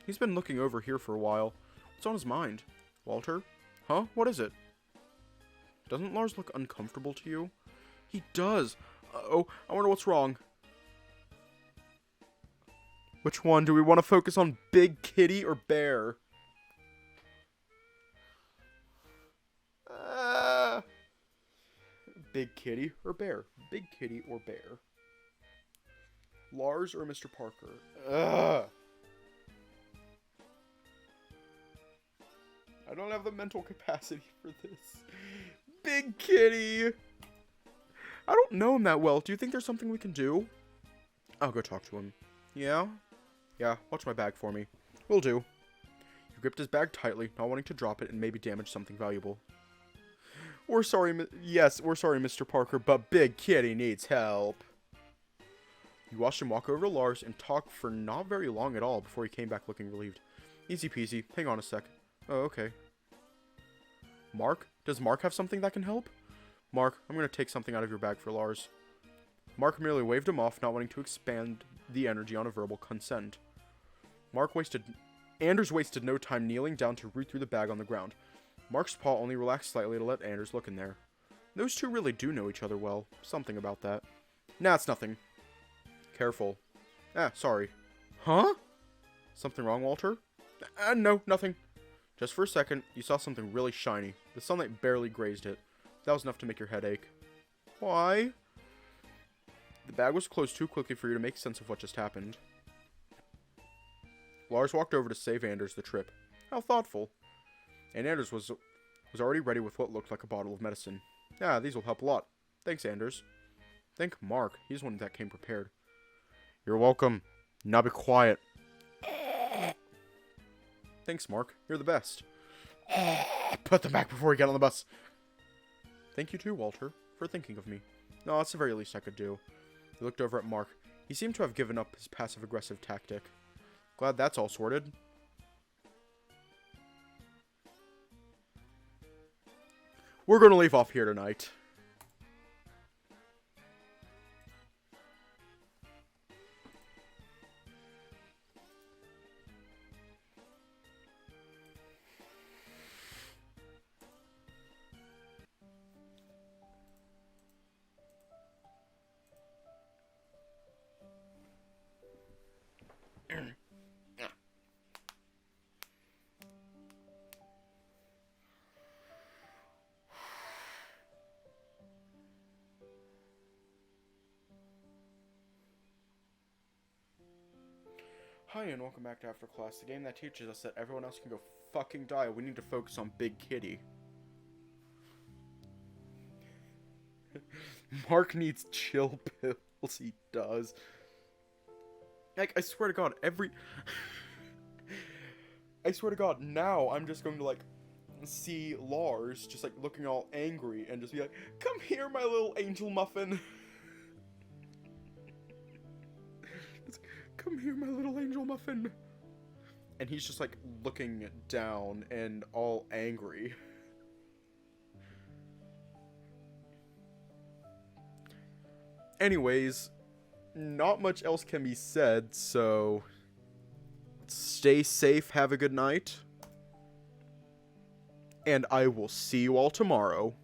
He's been looking over here for a while. What's on his mind? Walter? Huh? What is it? Doesn't Lars look uncomfortable to you? He does. Uh-oh, I wonder what's wrong. Which one? Do we want to focus on Big Kitty or Bear? Big Kitty or Bear? Big Kitty or Bear? Lars or Mr. Parker? I don't have the mental capacity for this. Big kitty! I don't know him that well. Do you think there's something we can do? I'll go talk to him. Yeah? Yeah, watch my bag for me. Will do. He gripped his bag tightly, not wanting to drop it and maybe damage something valuable. We're sorry, Mr. Parker, but Big Kitty needs help. You watched him walk over to Lars and talk for not very long at all before he came back looking relieved. Easy peasy. Hang on a sec. Oh, okay. Mark? Does Mark have something that can help? Mark, I'm going to take something out of your bag for Lars. Mark merely waved him off, not wanting to expand the energy on a verbal consent. Anders wasted no time kneeling down to root through the bag on the ground. Mark's paw only relaxed slightly to let Anders look in there. Those two really do know each other well. Something about that. Nah, it's nothing. Careful. Ah, sorry. Huh? Something wrong, Walter? No, nothing. Just for a second, you saw something really shiny. The sunlight barely grazed it. That was enough to make your head ache. Why? The bag was closed too quickly for you to make sense of what just happened. Lars walked over to save Anders the trip. How thoughtful. And Anders was already ready with what looked like a bottle of medicine. Ah, these will help a lot. Thanks, Anders. Thank Mark. He's the one that came prepared. You're welcome. Now be quiet. Thanks, Mark. You're the best. Put them back before we get on the bus. Thank you too, Walter, for thinking of me. No, that's the very least I could do. He looked over at Mark. He seemed to have given up his passive-aggressive tactic. Glad that's all sorted. We're going to leave off here tonight. Hi, and welcome back to After Class, the game that teaches us that everyone else can go fucking die. We need to focus on Big Kitty. Mark needs chill pills. He does. Like, I swear to God, I swear to God, now I'm just going to, like, see Lars just, like, looking all angry and just be like, come here, my little angel muffin. Come here, my little angel muffin. And he's just, like, looking down and all angry. Anyways, not much else can be said, so stay safe, have a good night, and I will see you all tomorrow.